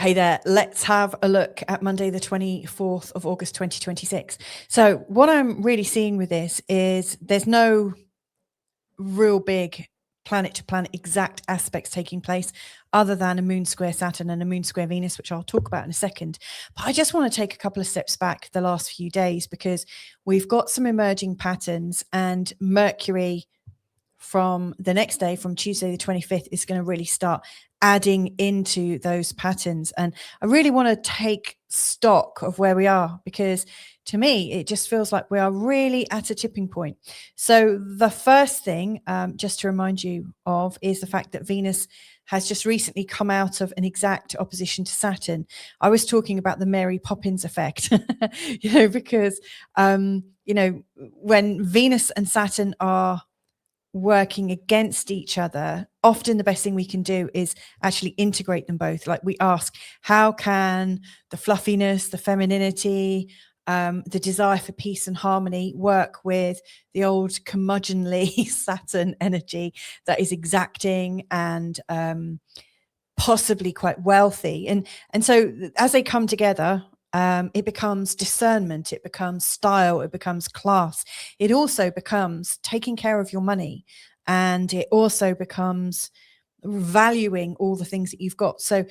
Hey there, let's have a look at Monday, the 24th of August, 2026. So what I'm really seeing with this is there's no real big planet to planet exact aspects taking place other than a moon square Saturn and a moon square Venus, which I'll talk about in a second. But I just want to take a couple of steps back the last few days because we've got some emerging patterns, and Mercury from the next day, from Tuesday the 25th, is going to really start adding into those patterns. And I really want to take stock of where we are, because to me, it just feels like we are really at a tipping point. So the first thing, just to remind you of, is the fact that Venus has just recently come out of an exact opposition to Saturn. I was talking about the Mary Poppins effect, because, when Venus and Saturn are working against each other, often the best thing we can do is actually integrate them both. Like, we ask, how can the fluffiness, the femininity, the desire for peace and harmony work with the old curmudgeonly Saturn energy that is exacting and possibly quite wealthy? And so as they come together, it becomes discernment, it becomes style, it becomes class. It also becomes taking care of your money, and it also becomes valuing all the things that you've got. So,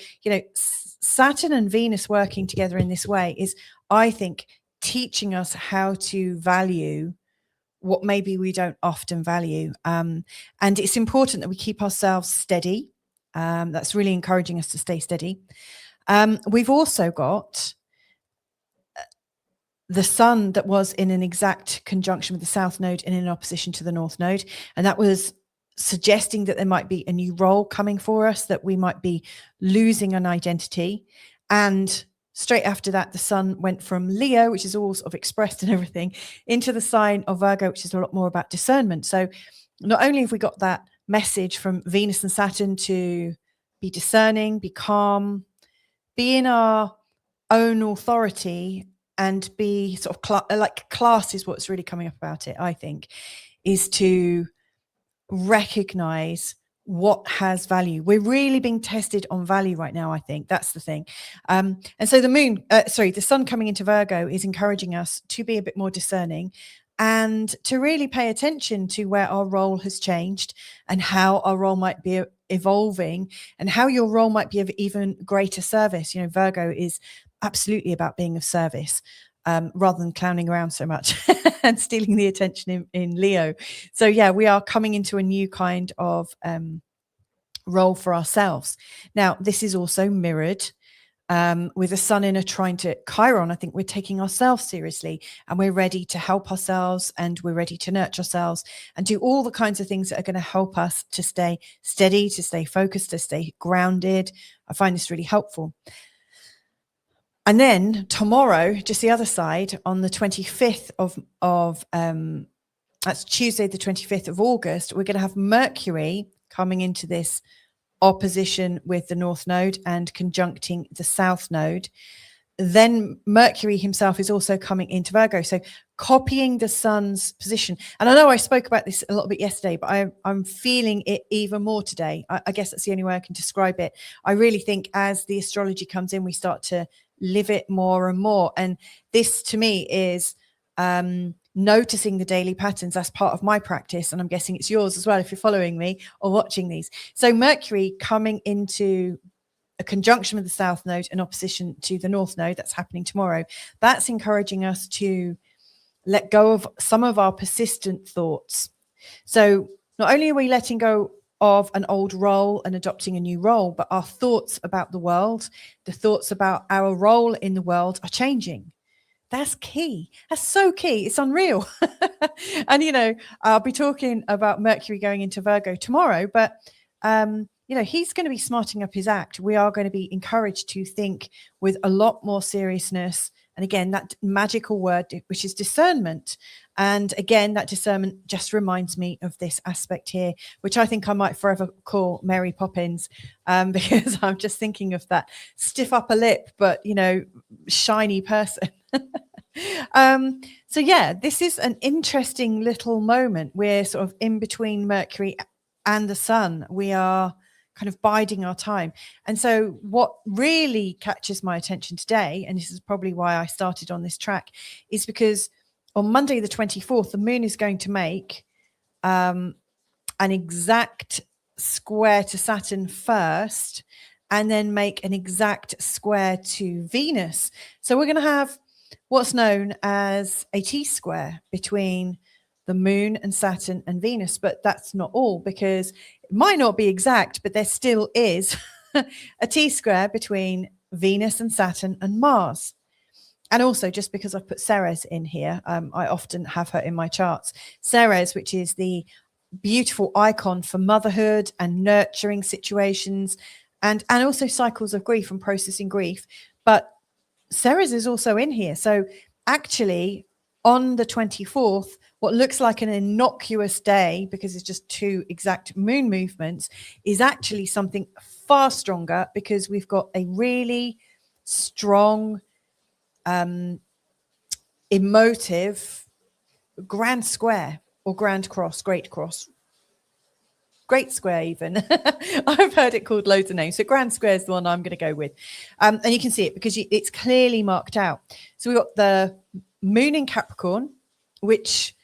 Saturn and Venus working together in this way is, I think, teaching us how to value what maybe we don't often value. And it's important that we keep ourselves steady. That's really encouraging us to stay steady. We've also got the sun that was in an exact conjunction with the South Node and in opposition to the North Node. And that was suggesting that there might be a new role coming for us, that we might be losing an identity. And straight after that, the sun went from Leo, which is all sort of expressed and everything, into the sign of Virgo, which is a lot more about discernment. So not only have we got that message from Venus and Saturn to be discerning, be calm, be in our own authority, and be sort of class is what's really coming up about it, I think, is to recognize what has value. We're really being tested on value right now, I think. That's the thing. And so the sun coming into Virgo is encouraging us to be a bit more discerning and to really pay attention to where our role has changed and how our role might be evolving and how your role might be of even greater service. Virgo is absolutely about being of service, rather than clowning around so much and stealing the attention in Leo. So yeah, we are coming into a new kind of role for ourselves. Now, this is also mirrored with the sun in a trine to Chiron. I think we're taking ourselves seriously, and we're ready to help ourselves, and we're ready to nurture ourselves and do all the kinds of things that are going to help us to stay steady, to stay focused, to stay grounded. I find this really helpful. And then tomorrow, just the other side, on the 25th of that's Tuesday, the 25th of August, we're going to have Mercury coming into this opposition with the North Node and conjuncting the South Node. Then Mercury himself is also coming into Virgo, so copying the sun's position. And I know I spoke about this a little bit yesterday, but I'm feeling it even more today. I guess that's the only way I can describe it. I really think as the astrology comes in, we start to live it more and more. And this to me is noticing the daily patterns. That's part of my practice, and I'm guessing it's yours as well if you're following me or watching these. So Mercury coming into a conjunction with the South Node in opposition to the North Node, that's happening tomorrow. That's encouraging us to let go of some of our persistent thoughts. So not only are we letting go of an old role and adopting a new role, but our thoughts about the world, the thoughts about our role in the world are changing. That's key. That's so key. It's unreal. And, I'll be talking about Mercury going into Virgo tomorrow, but, he's going to be smarting up his act. We are going to be encouraged to think with a lot more seriousness. And again, that magical word, which is discernment. And again, that discernment just reminds me of this aspect here, which I think I might forever call Mary Poppins, because I'm just thinking of that stiff upper lip, but, shiny person. So yeah, this is an interesting little moment. We're sort of in between Mercury and the sun. We are kind of biding our time. And so what really catches my attention today, and this is probably why I started on this track, is because on Monday the 24th, the moon is going to make an exact square to Saturn first, and then make an exact square to Venus. So we're going to have what's known as a T-square between the moon and Saturn and Venus. But that's not all, because it might not be exact, but there still is a T-square between Venus and Saturn and Mars. And also, just because I've put Ceres in here, I often have her in my charts. Ceres, which is the beautiful icon for motherhood and nurturing situations, and also cycles of grief and processing grief. But Ceres is also in here. So actually, on the 24th, what looks like an innocuous day, because it's just two exact moon movements, is actually something far stronger, because we've got a really strong, emotive grand square, or grand cross, great square even. I've heard it called loads of names. So grand square is the one I'm going to go with. And you can see it because it's clearly marked out. So we've got the moon in Capricorn, which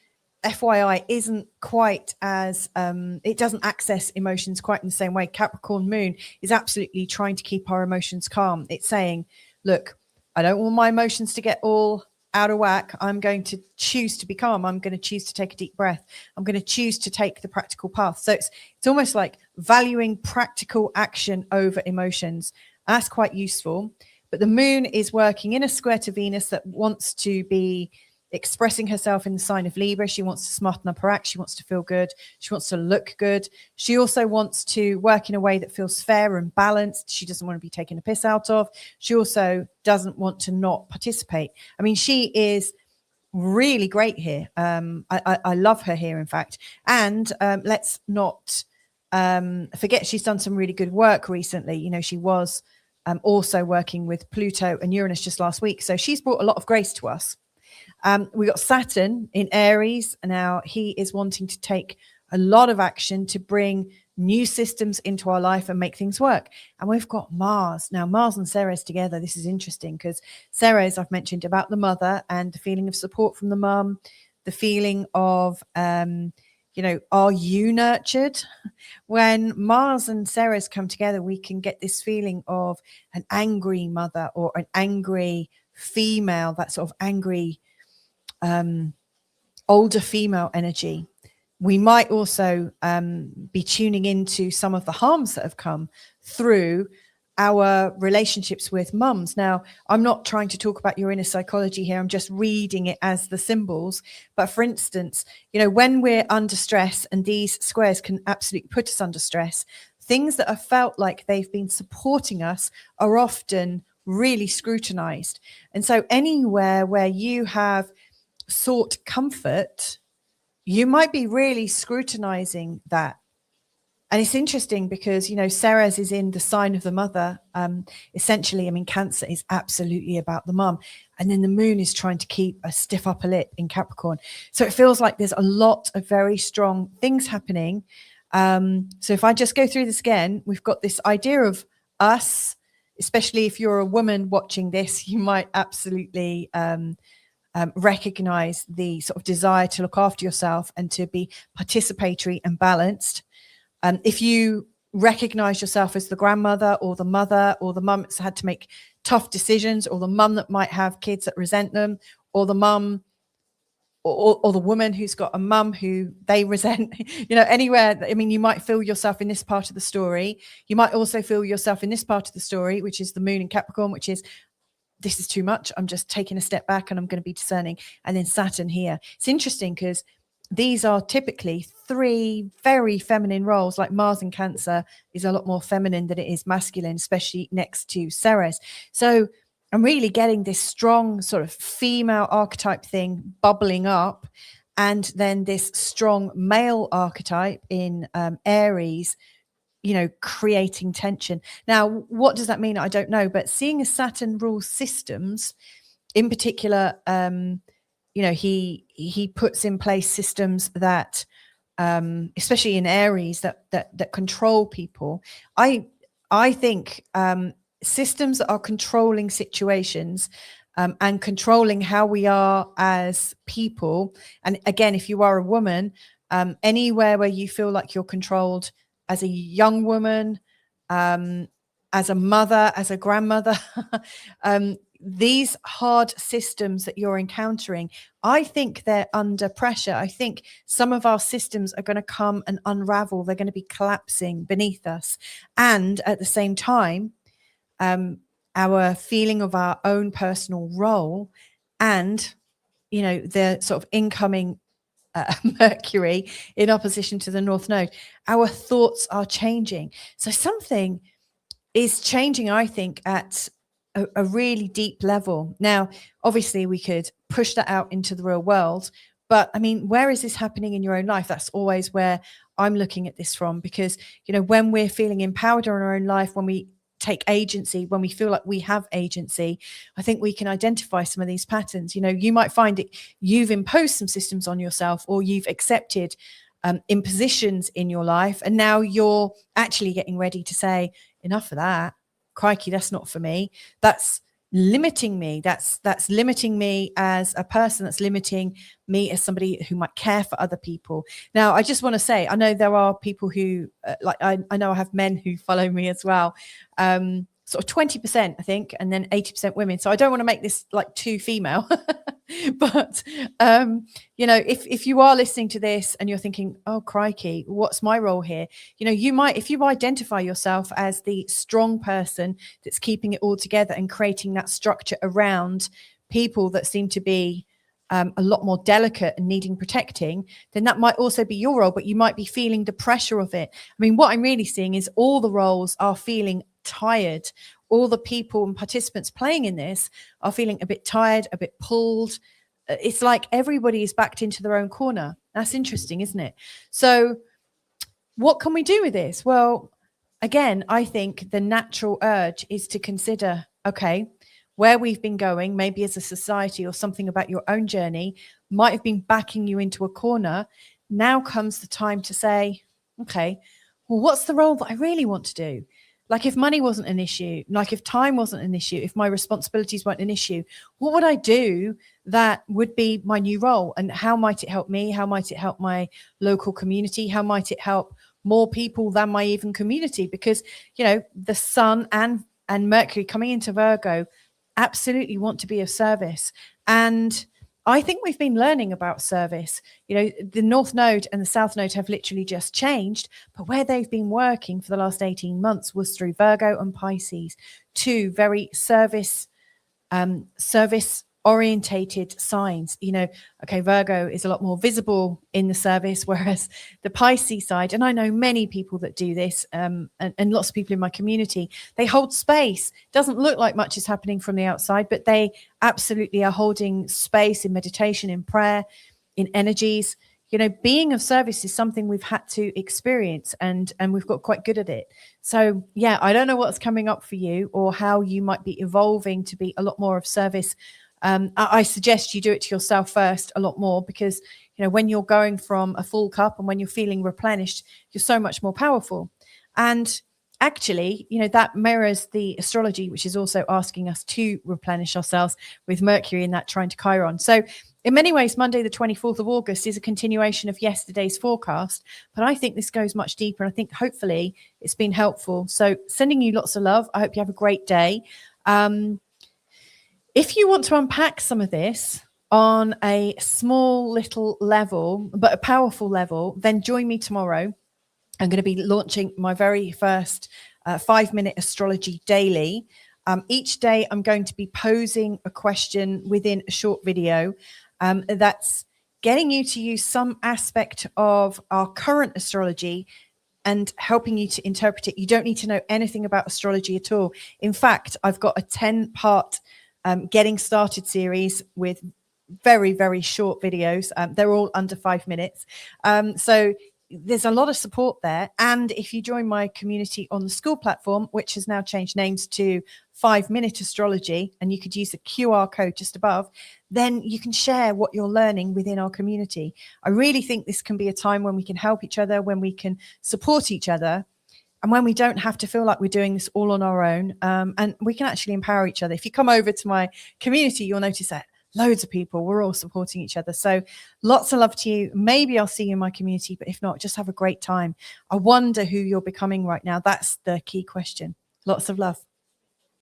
FYI isn't quite as, it doesn't access emotions quite in the same way. Capricorn moon is absolutely trying to keep our emotions calm. It's saying, look, I don't want my emotions to get all out of whack. I'm going to choose to be calm. I'm going to choose to take a deep breath. I'm going to choose to take the practical path. So it's almost like valuing practical action over emotions. That's quite useful. But the moon is working in a square to Venus that wants to be expressing herself in the sign of Libra. She wants to smarten up her act. She wants to feel good. She wants to look good. She also wants to work in a way that feels fair and balanced. She doesn't want to be taken a piss out of. She also doesn't want to not participate. I mean, she is really great here. I love her here, in fact. And let's not forget, she's done some really good work recently. You know, she was also working with Pluto and Uranus just last week. So she's brought a lot of grace to us. We got Saturn in Aries. Now he is wanting to take a lot of action to bring new systems into our life and make things work. And we've got Mars. Now, Mars and Ceres together, this is interesting, because Ceres, I've mentioned about the mother and the feeling of support from the mum, the feeling of, you know, are you nurtured? When Mars and Ceres come together, we can get this feeling of an angry mother or an angry female, that sort of angry, older female energy. We might also be tuning into some of the harms that have come through our relationships with mums. Now, I'm not trying to talk about your inner psychology here. I'm just reading it as the symbols. But for instance, you know, when we're under stress, and these squares can absolutely put us under stress, things that have felt like they've been supporting us are often really scrutinized. And so anywhere where you have sought comfort, you might be really scrutinizing that. And it's interesting because, you know, Ceres is in the sign of the mother. Essentially, I mean, Cancer is absolutely about the mum. And then the moon is trying to keep a stiff upper lip in Capricorn. So it feels like there's a lot of very strong things happening. So if I just go through this again, we've got this idea of us, especially if you're a woman watching this, you might absolutely recognize the sort of desire to look after yourself and to be participatory and balanced. If you recognize yourself as the grandmother or the mother or the mum that's had to make tough decisions, or the mum that might have kids that resent them, or the mum or the woman who's got a mum who they resent, you know, anywhere. I mean, you might feel yourself in this part of the story. You might also feel yourself in this part of the story, which is the moon in Capricorn, which is, this is too much. I'm just taking a step back and I'm going to be discerning. And then Saturn here. It's interesting because these are typically three very feminine roles. Like Mars in Cancer is a lot more feminine than it is masculine, especially next to Ceres. So I'm really getting this strong sort of female archetype thing bubbling up, and then this strong male archetype in Aries, you know, creating tension. Now, what does that mean? I don't know. But seeing as Saturn rules systems, in particular, you know, he puts in place systems that especially in Aries that control people. I think systems that are controlling situations and controlling how we are as people. And again, if you are a woman, anywhere where you feel like you're controlled as a young woman, as a mother, as a grandmother, these hard systems that you're encountering, I think they're under pressure. I think some of our systems are going to come and unravel. They're going to be collapsing beneath us. And at the same time, our feeling of our own personal role and, you know, the sort of incoming Mercury in opposition to the North Node, our thoughts are changing. So something is changing, I think, at a really deep level. Now, obviously, we could push that out into the real world. But I mean, where is this happening in your own life? That's always where I'm looking at this from, because, you know, when we're feeling empowered in our own life, when we take agency, when we feel like we have agency, I think we can identify some of these patterns. You know, you might find it, you've imposed some systems on yourself, or you've accepted impositions in your life, and now you're actually getting ready to say, enough of that. Crikey, that's not for me. That's limiting me. That's limiting me as a person. That's limiting me as somebody who might care for other people. Now, I just want to say, I know there are people who I know I have men who follow me as well. Sort of 20%, I think, and then 80% women. So I don't want to make this like too female, but you know, if you are listening to this and you're thinking, oh crikey, what's my role here? You know, you might, if you identify yourself as the strong person that's keeping it all together and creating that structure around people that seem to be a lot more delicate and needing protecting, then that might also be your role, but you might be feeling the pressure of it. I mean, what I'm really seeing is all the roles are feeling tired. All the people and participants playing in this are feeling a bit tired, a bit pulled. It's like everybody is backed into their own corner. That's interesting, isn't it? So what can we do with this? Well, again, I think the natural urge is to consider, okay, where we've been going, maybe as a society, or something about your own journey might have been backing you into a corner. Now comes the time to say, okay, well, what's the role that I really want to do? Like, if money wasn't an issue, like if time wasn't an issue, if my responsibilities weren't an issue, what would I do that would be my new role? And how might it help me? How might it help my local community? How might it help more people than my even community? Because, you know, the Sun and Mercury coming into Virgo absolutely want to be of service. And I think we've been learning about service. You know, the North Node and the South Node have literally just changed, but where they've been working for the last 18 months was through Virgo and Pisces, two very service orientated signs. You know, okay, Virgo is a lot more visible in the service, whereas the Pisces side, and I know many people that do this, and lots of people in my community, they hold space. Doesn't look like much is happening from the outside, but they absolutely are holding space in meditation, in prayer, in energies. You know, being of service is something we've had to experience, and we've got quite good at it. So yeah, I don't know what's coming up for you or how you might be evolving to be a lot more of service. I suggest you do it to yourself first a lot more, because, you know, when you're going from a full cup and when you're feeling replenished, you're so much more powerful. And actually, you know, that mirrors the astrology, which is also asking us to replenish ourselves with Mercury in that trine to Chiron. So in many ways, Monday, the 24th of August is a continuation of yesterday's forecast, but I think this goes much deeper. And I think hopefully it's been helpful. So sending you lots of love. I hope you have a great day. If you want to unpack some of this on a small little level, but a powerful level, then join me tomorrow. I'm going to be launching my very first 5-minute astrology daily. Each day, I'm going to be posing a question within a short video that's getting you to use some aspect of our current astrology and helping you to interpret it. You don't need to know anything about astrology at all. In fact, I've got a 10-part getting started series with very, very short videos. They're all under 5 minutes. So there's a lot of support there. And if you join my community on the school platform, which has now changed names to 5-Minute Astrology, and you could use the QR code just above, then you can share what you're learning within our community. I really think this can be a time when we can help each other, when we can support each other, and when we don't have to feel like we're doing this all on our own, and we can actually empower each other. If you come over to my community, you'll notice that loads of people, we're all supporting each other. So lots of love to you. Maybe I'll see you in my community, but if not, just have a great time. I wonder who you're becoming right now. That's the key question. Lots of love.